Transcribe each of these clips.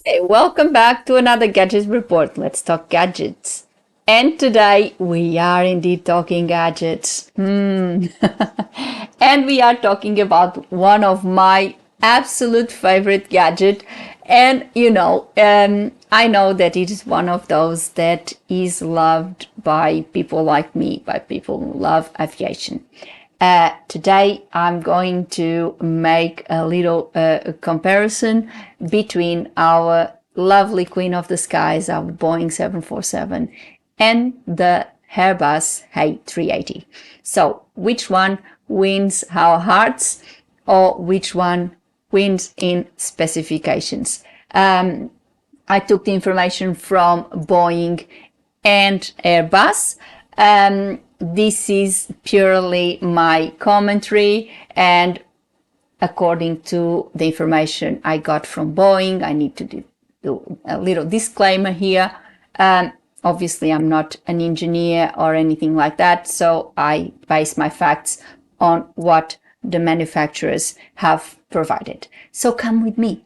Hey, welcome back to another Gadget Report. Let's talk gadgets. And today we are indeed talking gadgets. And we are talking about one of my absolute favorite gadget. And I know that it is one of those that is loved by people like me, by people who love aviation. Today I'm going to make a little comparison between our lovely Queen of the Skies, our Boeing 747, and the Airbus A380. So which one wins our hearts, or which one wins in specifications? I took the information from Boeing and Airbus. This is purely my commentary, and according to the information I got from Boeing, I need to do a little disclaimer here. Obviously, I'm not an engineer or anything like that, so I base my facts on what the manufacturers have provided. So come with me.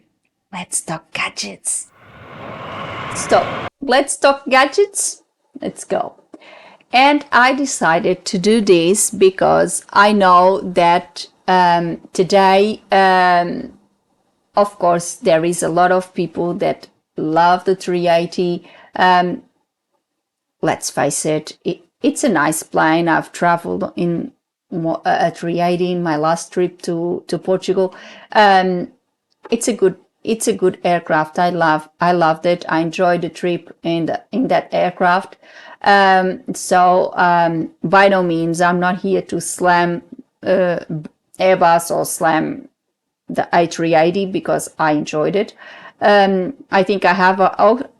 Let's talk gadgets. Stop. Let's talk gadgets. Let's go. And I decided to do this because I know that today, of course, there is a lot of people that love the 380. Let's face it, it's a nice plane. I've traveled in a 380 in my last trip to Portugal. It's a good aircraft. I loved it. I enjoyed the trip in that aircraft. So by no means I'm not here to slam Airbus or slam the A380 because I enjoyed it. I think I have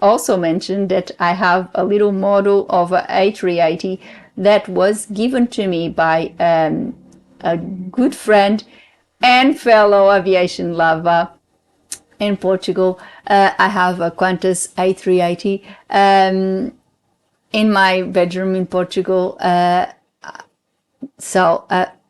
also mentioned that I have a little model of a A380 that was given to me by a good friend and fellow aviation lover in Portugal. I have a Qantas A380 in my bedroom in Portugal. So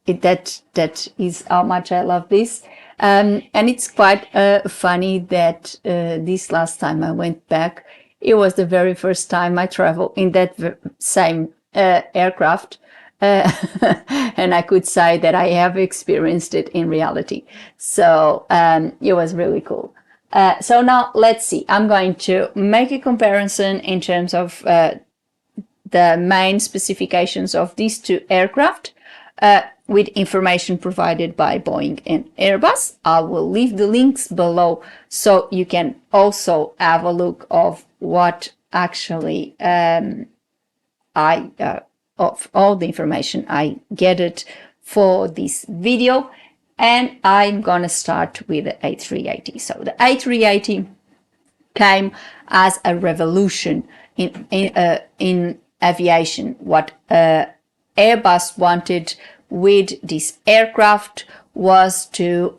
that is how much I love this. And it's quite funny that this last time I went back, it was the very first time I traveled in that same aircraft. And I could say that I have experienced it in reality. So it was really cool. So now let's see. I'm going to make a comparison in terms of the main specifications of these two aircraft with information provided by Boeing and Airbus. I will leave the links below so you can also have a look of what actually of all the information I gathered for this video. And I'm gonna start with the A380. So the A380 came as a revolution in aviation. What Airbus wanted with this aircraft was to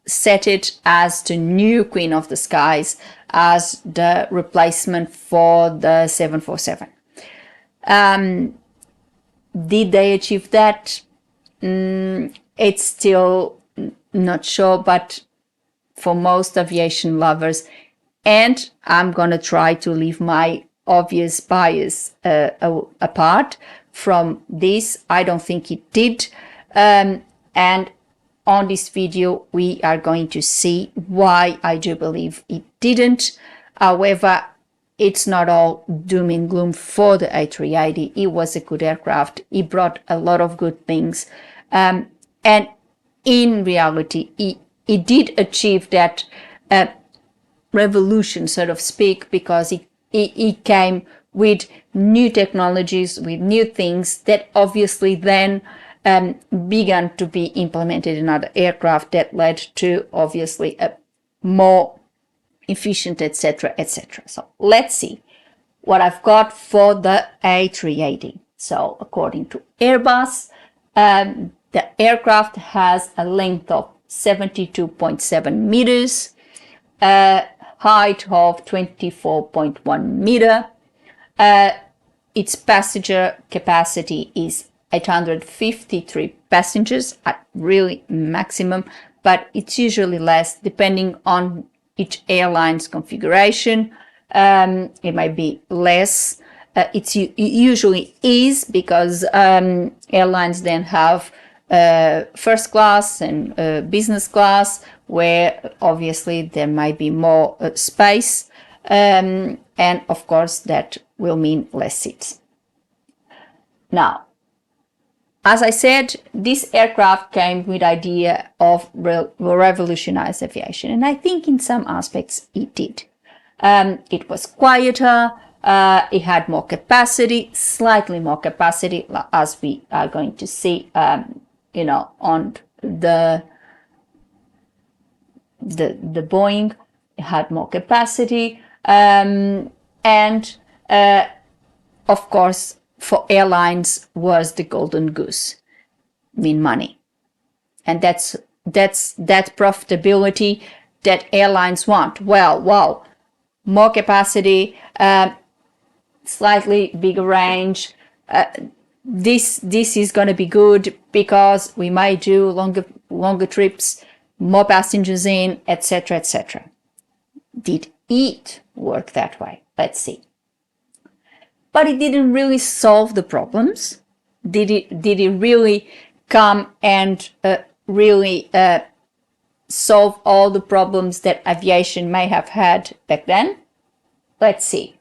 set it as the new Queen of the Skies, as the replacement for the 747. Did they achieve that? It's still not sure, but for most aviation lovers, and I'm gonna try to leave my obvious bias apart from this, I don't think it did. And on this video, we are going to see why I do believe it didn't. However, it's not all doom and gloom for the A380. It was a good aircraft. It brought a lot of good things. And in reality, it did achieve that revolution, so to speak, because it came with new technologies, with new things that obviously then began to be implemented in other aircraft that led to obviously a more efficient, etc., etc. So let's see what I've got for the A380. So according to Airbus, the aircraft has a length of 72.7 meters, height of 24.1 meter, its passenger capacity is 853 passengers at really maximum, but it's usually less depending on each airline's configuration. It might be less. It usually is because airlines then have first class and business class, where obviously there might be more space, and of course that will mean less seats. Now, as I said, this aircraft came with the idea of revolutionize aviation, and I think in some aspects it did. It was quieter, it had more capacity, slightly more capacity, as we are going to see, on the Boeing. It had more capacity, and of course, for airlines was the golden goose, mean money, and that's that profitability that airlines want. Well, wow, more capacity, slightly bigger range. This is going to be good because we might do longer trips, more passengers in, etc., etc. Did it work that way? Let's see. But it didn't really solve the problems. Did it really come and really solve all the problems that aviation may have had back then? Let's see.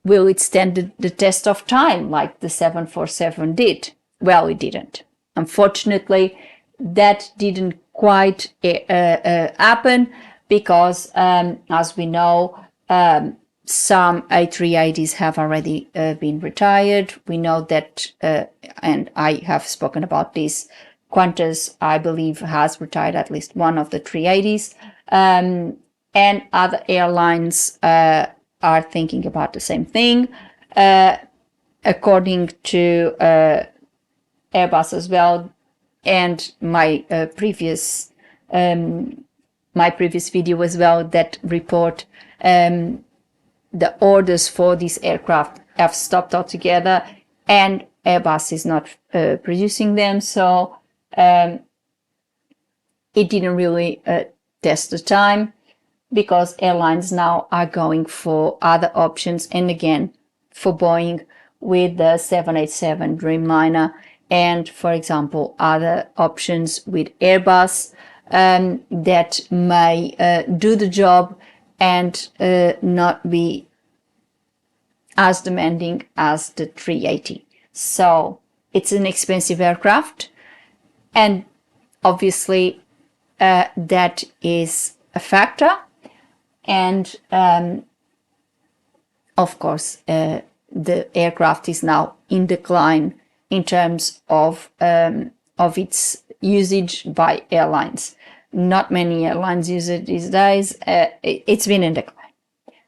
Will it stand the test of time like the 747 did? Well, it didn't. Unfortunately, that didn't quite happen because, as we know, some A380s have already been retired. We know that, and I have spoken about this, Qantas, I believe, has retired at least one of the 380s, and other airlines are thinking about the same thing. According to Airbus as well, and my previous video as well, that report, the orders for this aircraft have stopped altogether, and Airbus is not producing them, so it didn't really test the time, because airlines now are going for other options, and again, for Boeing with the 787 Dreamliner, and for example, other options with Airbus that may do the job and not be as demanding as the 380. So it's an expensive aircraft, and obviously that is a factor. And of course, the aircraft is now in decline in terms of its usage by airlines. Not many airlines use it these days. It's been in decline.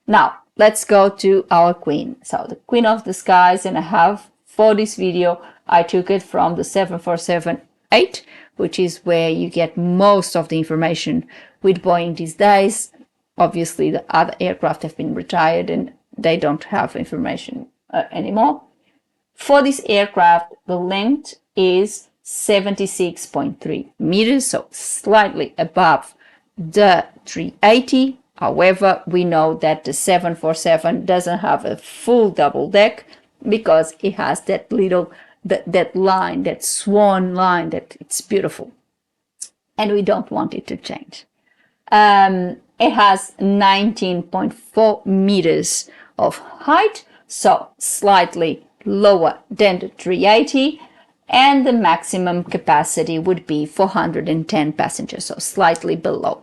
Now, let's go to our queen. So the queen of the skies, and I have, for this video, I took it from the 747-8, which is where you get most of the information with Boeing these days. Obviously, the other aircraft have been retired and they don't have information anymore. For this aircraft, the length is 76.3 meters, so slightly above the 380. However, we know that the 747 doesn't have a full double deck because it has that little, that line, that swan line, that it's beautiful. And we don't want it to change. It has 19.4 meters of height, so slightly lower than the 380, and the maximum capacity would be 410 passengers, so slightly below.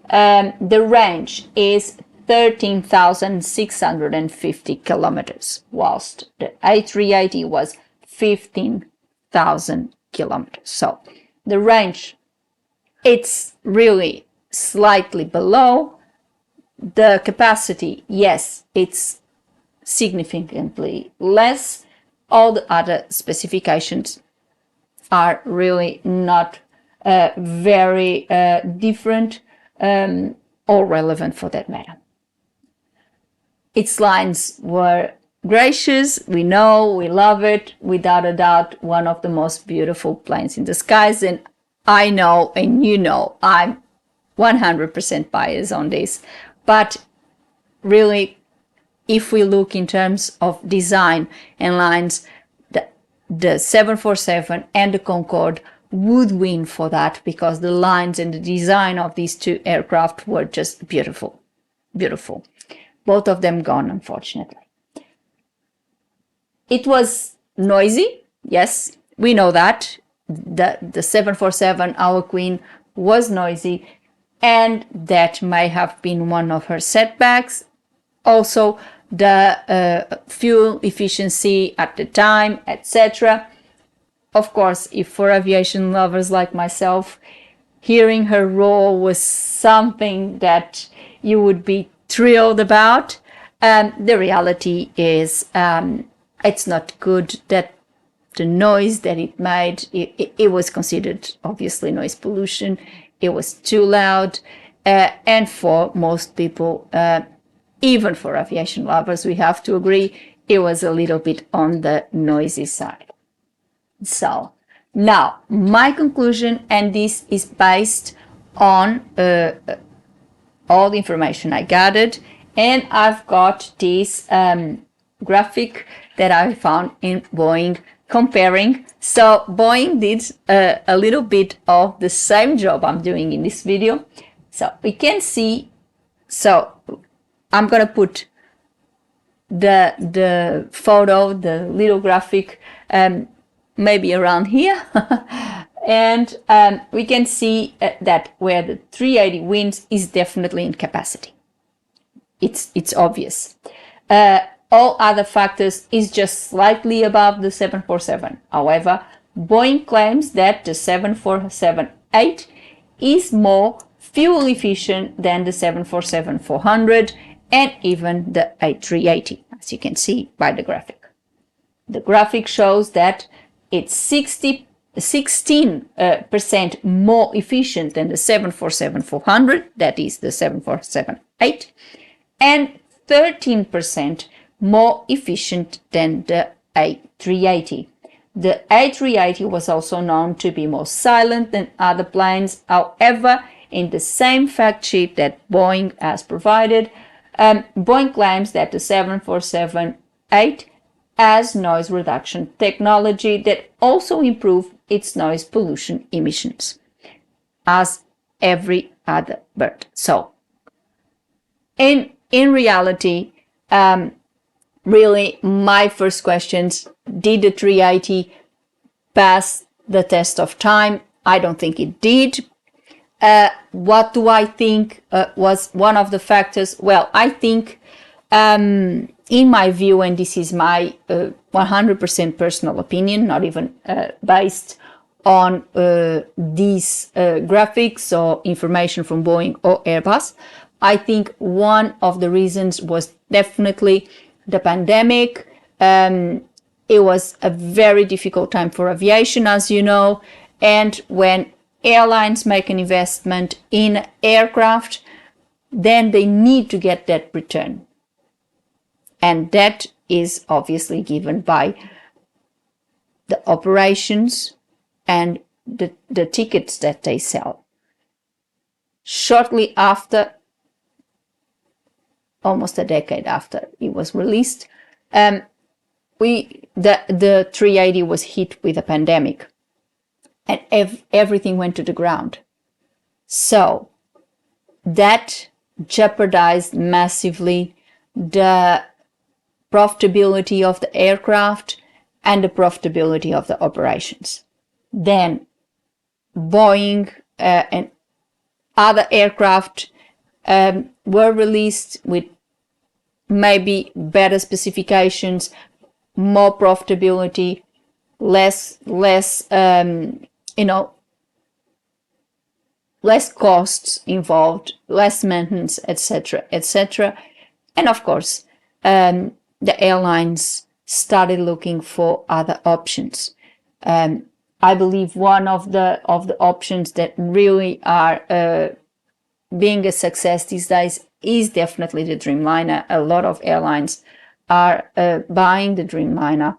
The range is 13,650 kilometers, whilst the A380 was 15,000 kilometers. So the range, it's really slightly below. The capacity, yes, it's significantly less. All the other specifications are really not very different or relevant for that matter. its lines were gracious. We know, we love it. Without a doubt, one of the most beautiful planes in the skies. And I know, and you know, I'm 100% biased on this. But really, if we look in terms of design and lines, the 747 and the Concorde would win for that, because the lines and the design of these two aircraft were just beautiful. Beautiful. Both of them gone, unfortunately. It was noisy. Yes, we know that. The 747, our Queen, was noisy, and that may have been one of her setbacks. Also, the fuel efficiency at the time, etc. Of course, if for aviation lovers like myself, hearing her roar was something that you would be thrilled about. The reality is it's not good. That the noise that it made, it was considered obviously noise pollution. It was too loud, and for most people, even for aviation lovers, we have to agree, it was a little bit on the noisy side. So now my conclusion, and this is based on all the information I gathered, and I've got this graphic that I found in Boeing comparing. So Boeing did a little bit of the same job I'm doing in this video. So we can see, so I'm gonna put the photo, the little graphic, maybe around here. And we can see that where the 380 wins is definitely in capacity. It's obvious. All other factors is just slightly above the 747. However, Boeing claims that the 747-8 is more fuel efficient than the 747-400 and even the A380, as you can see by the graphic. The graphic shows that it's 16% more efficient than the 747-400, that is the 747-8, and 13% more efficient than the A380. The A380 was also known to be more silent than other planes. However, in the same fact sheet that Boeing has provided, Boeing claims that the 747-8 has noise reduction technology that also improves its noise pollution emissions, as every other bird. So, in reality, really, my first questions, did the 380 pass the test of time? I don't think it did. What do I think was one of the factors? Well, I think, in my view, and this is my 100% personal opinion, not even based on these graphics or information from Boeing or Airbus, I think one of the reasons was definitely the pandemic. It was a very difficult time for aviation, as you know, and when airlines make an investment in aircraft, then they need to get that return. And that is obviously given by the operations and the tickets that they sell. Shortly after, almost a decade after it was released, the 380 was hit with a pandemic, and everything went to the ground. So that jeopardized massively the profitability of the aircraft and the profitability of the operations. Then Boeing and other aircraft were released with maybe better specifications, more profitability, less costs involved, less maintenance, etc., etc. And of course, the airlines started looking for other options. I believe one of the options that really are being a success these days is definitely the Dreamliner. A lot of airlines are buying the Dreamliner,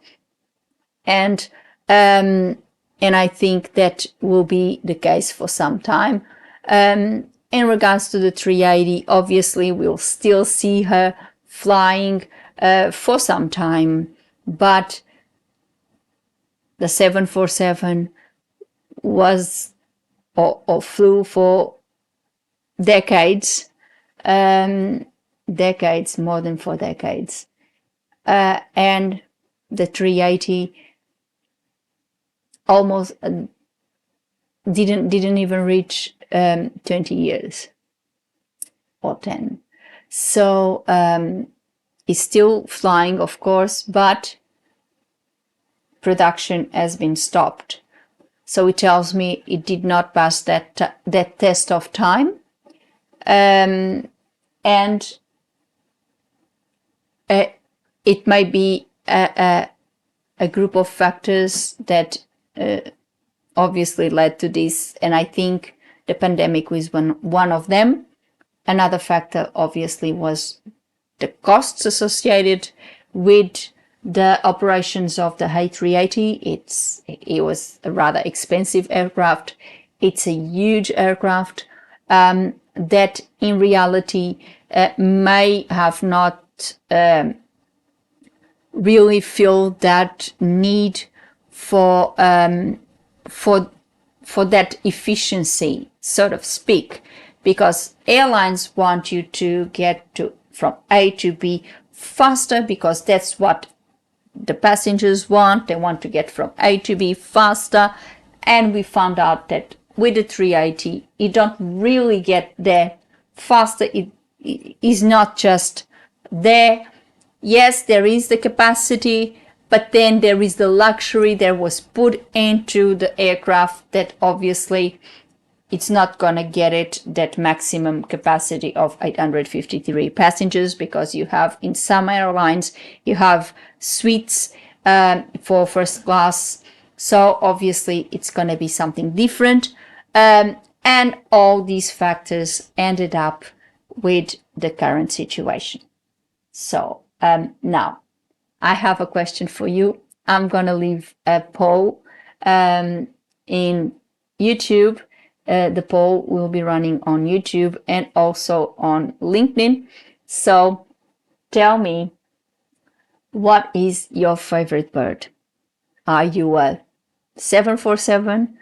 and I think that will be the case for some time. In regards to the 380, obviously we'll still see her flying for some time, but the 747 was or flew for decades, more than 4 decades, and the 380 almost didn't even reach 20 years or 10. So it's still flying, of course, but production has been stopped. So it tells me it did not pass that test of time, and it might be a group of factors that obviously led to this, and I think the pandemic was one of them. Another factor obviously was the costs associated with the operations of the A380. It was a rather expensive aircraft. It's a huge aircraft that in reality may have not really feel that need for that efficiency, so to speak, because airlines want you to get from A to B faster, because that's what the passengers want. They want to get from A to B faster, and we found out that with the 380 you don't really get there faster. It is not just there. Yes, there is the capacity, but then there is the luxury that was put into the aircraft that obviously it's not going to get it that maximum capacity of 853 passengers, because you have, in some airlines, you have suites for first class. So obviously it's going to be something different. And all these factors ended up with the current situation. So now I have a question for you. I'm going to leave a poll in YouTube. The poll will be running on YouTube and also on LinkedIn. So tell me, what is your favorite bird? Are you a 747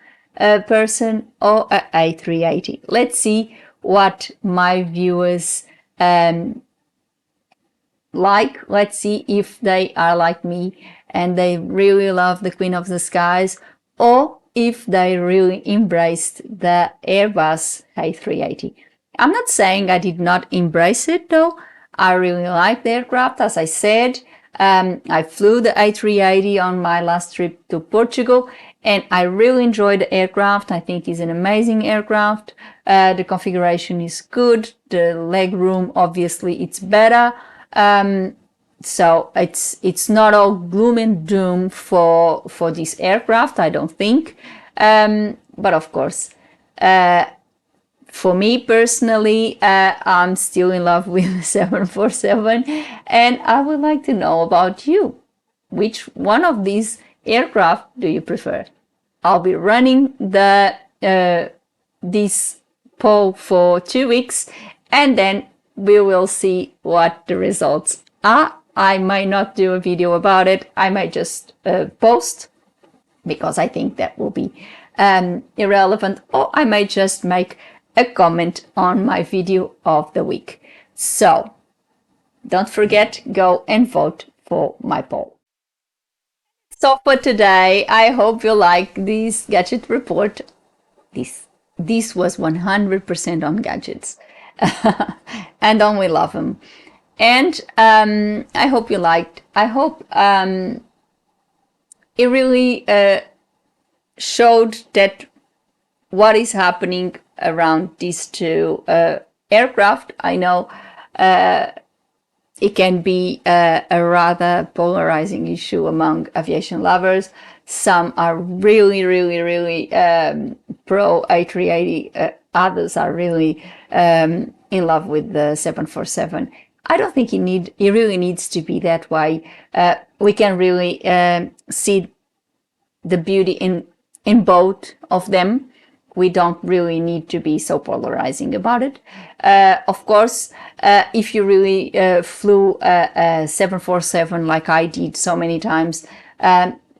person or a A380? Let's see what my viewers like. Let's see if they are like me and they really love the Queen of the Skies, or if they really embraced the Airbus A380. I'm not saying I did not embrace it though. I really like the aircraft. As I said, I flew the A380 on my last trip to Portugal, and I really enjoyed the aircraft. I think it's an amazing aircraft. The configuration is good. The leg room, obviously, it's better. So it's not all gloom and doom for this aircraft, I don't think. But of course, for me personally, I'm still in love with the 747, and I would like to know about you. Which one of these aircraft do you prefer? I'll be running this poll for 2 weeks, and then we will see what the results are. I might not do a video about it. I might just post, because I think that will be irrelevant, or I might just make a comment on my video of the week. So don't forget, go and vote for my poll. So for today, I hope you like this gadget report. This was 100% on gadgets. And we love them. And I hope you liked. I hope it really showed that what is happening around these two aircraft. I know it can be a rather polarizing issue among aviation lovers. Some are really, really, really pro A380. Others are really in love with the 747. I don't think it really needs to be that way. We can really see the beauty in both of them. We don't really need to be so polarizing about it. Of course, if you really flew a 747 like I did so many times,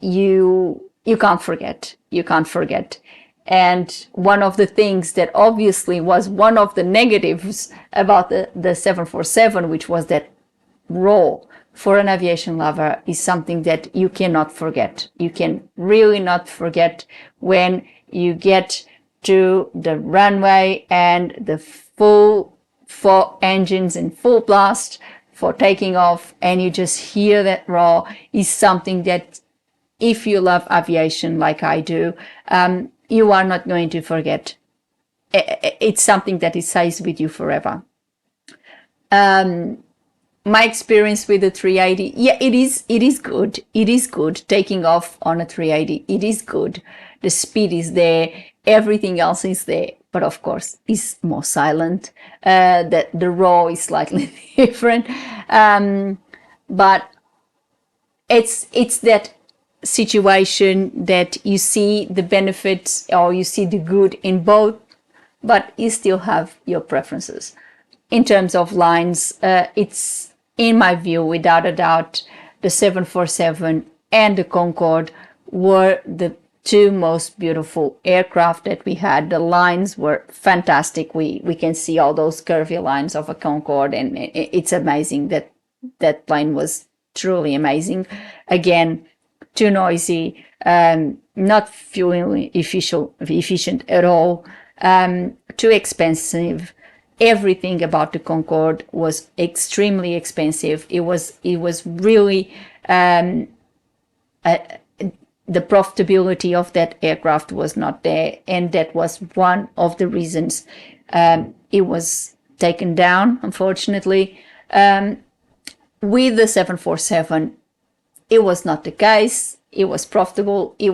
you can't forget. You can't forget. And one of the things that obviously was one of the negatives about the 747, which was that raw, for an aviation lover, is something that you cannot forget. You can really not forget when you get to the runway and the full four engines in full blast for taking off, and you just hear that roar, is something that, if you love aviation like I do, you are not going to forget. It's something that it stays with you forever. My experience with the 380, yeah, it is good. It is good taking off on a 380. It is good. The speed is there. Everything else is there. But of course, it's more silent. The roar is slightly different. But it's that situation that you see the benefits or you see the good in both, but you still have your preferences. In terms of lines, it's, in my view, without a doubt, the 747 and the Concorde were the two most beautiful aircraft that we had. The lines were fantastic. We can see all those curvy lines of a Concorde, and it's amazing. That plane was truly amazing. Again, too noisy, not fuel efficient at all, too expensive. Everything about the Concorde was extremely expensive. It was really the profitability of that aircraft was not there, and that was one of the reasons it was taken down, unfortunately. With the 747, it was not the case. It was profitable. It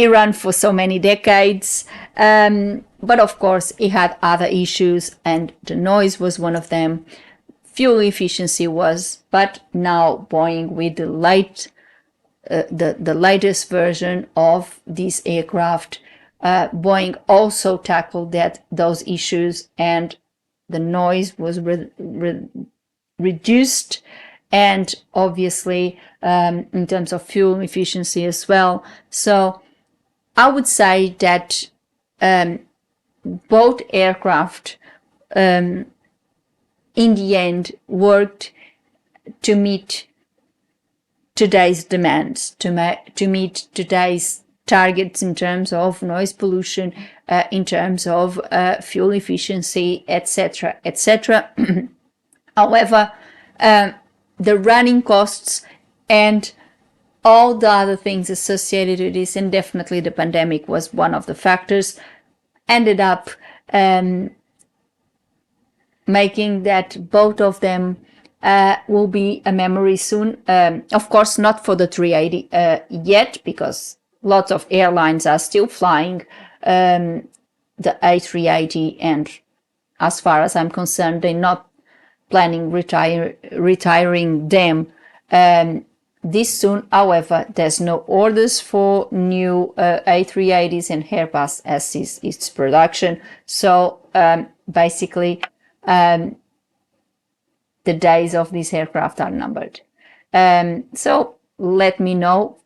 ran for so many decades. But of course, it had other issues, and the noise was one of them. Fuel efficiency was, but now Boeing, with the latest version of this aircraft, Boeing also tackled those issues, and the noise was reduced, and obviously in terms of fuel efficiency as well. So I would say that both aircraft in the end worked to meet today's demands, to meet today's targets in terms of noise pollution, in terms of fuel efficiency, etc., etc. However, the running costs and all the other things associated with this, and definitely the pandemic was one of the factors, ended up making that both of them will be a memory soon. Of course, not for the 380 yet, because lots of airlines are still flying the A380, and as far as I'm concerned, they're not planning retiring them this soon. However, there's no orders for new A380s, and Airbus has its production. So basically, the days of this aircraft are numbered. So let me know.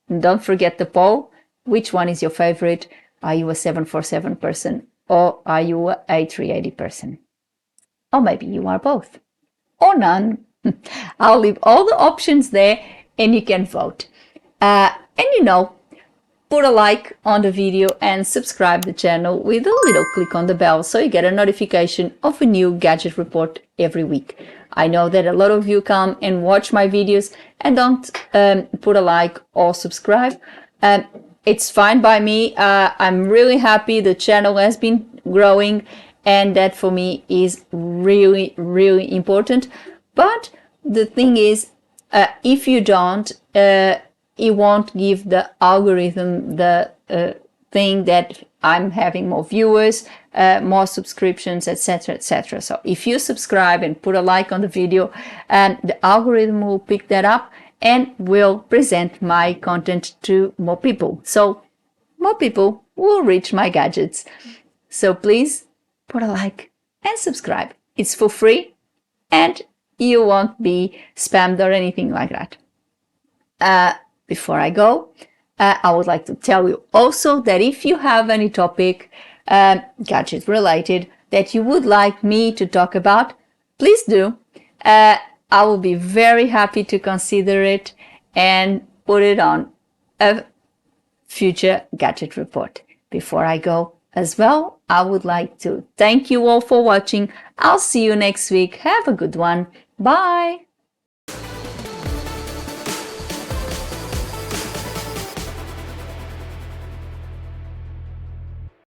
Don't forget the poll. Which one is your favorite? Are you a 747 person, or are you a A380 person? Or maybe you are both, or none. I'll leave all the options there, and you can vote. And put a like on the video and subscribe the channel with a little click on the bell so you get a notification of a new gadget report every week. I know that a lot of you come and watch my videos and don't put a like or subscribe. It's fine by me. I'm really happy the channel has been growing, and that for me is really, really important. But the thing is, if you don't, it won't give the algorithm the think that I'm having more viewers, more subscriptions, etc., etc. So if you subscribe and put a like on the video, the algorithm will pick that up and will present my content to more people. So more people will reach my gadgets. So please put a like and subscribe. It's for free and you won't be spammed or anything like that. Before I go, I would like to tell you also that if you have any topic gadget related that you would like me to talk about, please do. I will be very happy to consider it and put it on a future gadget report. Before I go as well, I would like to thank you all for watching. I'll see you next week. Have a good one. Bye.